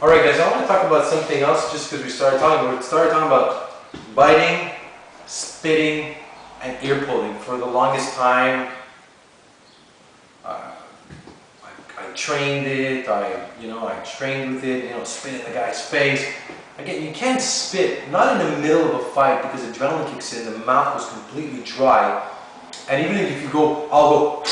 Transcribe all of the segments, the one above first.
Alright guys, I want to talk about something else just because we started talking about biting, spitting, and ear pulling. For the longest time, I trained it, I trained with it, spit in the guy's face. Again, you can't spit, not in the middle of a fight because adrenaline kicks in, the mouth was completely dry. And even if you go, I'll go,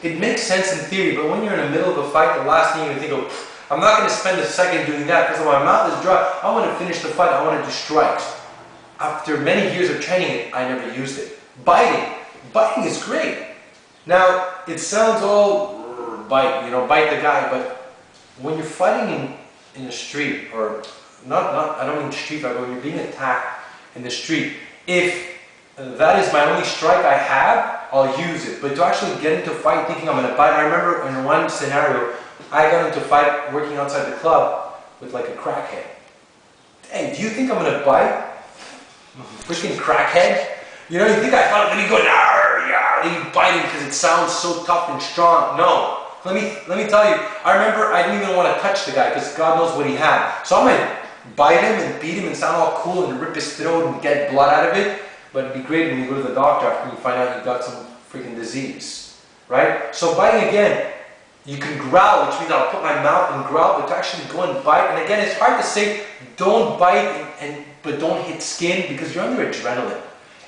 it makes sense in theory, but when you're in the middle of a fight, the last thing you think of, I'm not going to spend a second doing that because my mouth is dry. I want to finish the fight, I want to do strikes. After many years of training it, I never used it. Biting is great. Now, it sounds all bite the guy, but when you're fighting in the street, or I don't mean street fight, but when you're being attacked in the street, if that is my only strike I have, I'll use it. But to actually get into a fight thinking I'm going to bite, I remember in one scenario, I got into a fight working outside the club with like a crackhead. Hey, do you think I'm going to bite? Freaking crackhead? You think I thought, let me go, let me bite him because it sounds so tough and strong. No. Let me tell you, I remember I didn't even want to touch the guy because God knows what he had. So I'm going to bite him and beat him and sound all cool and rip his throat and get blood out of it. But it'd be great when you go to the doctor after you find out you got some freaking disease. Right? So biting again, you can growl, which means I'll put my mouth and growl, but to actually go and bite, and again, it's hard to say don't bite but don't hit skin because you're under adrenaline.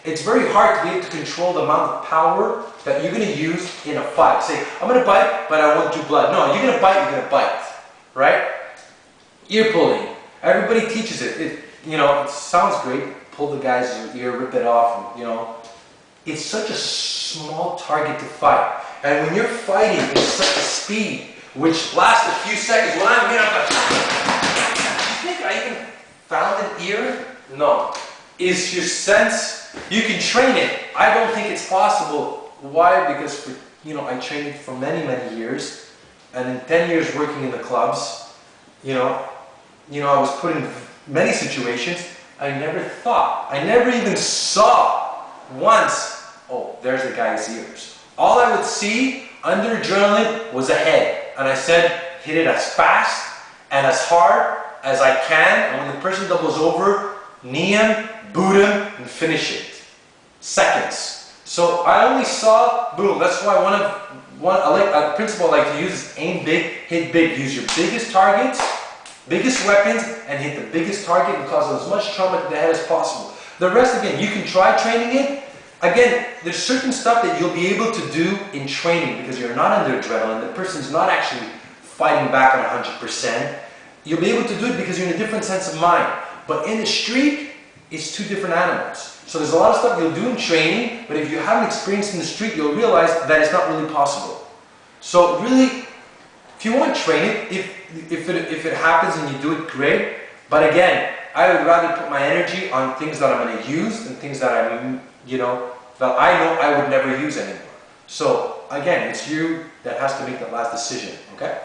It's very hard to be able to control the amount of power that you're going to use in a fight. Say, I'm going to bite, but I won't do blood. No, you're going to bite, you're going to bite. Right? Ear pulling. Everybody teaches it. It sounds great. Pull the guy's ear, rip it off, It's such a small target to fight. And when you're fighting with such a speed, which lasts a few seconds, when I'm here, I'm like, you think I even found an ear? No. Is your sense, you can train it. I don't think it's possible. Why? Because I trained it for many, many years. And in 10 years working in the clubs, I was put in many situations. I never even saw once, oh, there's the guy's ears. All I would see under adrenaline was a head. And I said, hit it as fast and as hard as I can. And when the person doubles over, knee him, boot him, and finish it. Seconds. So I only saw, boom. That's why a principle I like to use is aim big, hit big. Use your biggest targets, biggest weapons, and hit the biggest target and cause as much trauma to the head as possible. The rest, again, you can try training it. Again, there's certain stuff that you'll be able to do in training because you're not under adrenaline. The person's not actually fighting back on 100%. You'll be able to do it because you're in a different sense of mind. But in the street, it's two different animals. So there's a lot of stuff you'll do in training, but if you haven't experienced in the street, you'll realize that it's not really possible. So really, if you want to train it, if it happens and you do it, great. But again, I would rather put my energy on things that I'm going to use than things that that I know I would never use anymore. So again, it's you that has to make that last decision, okay?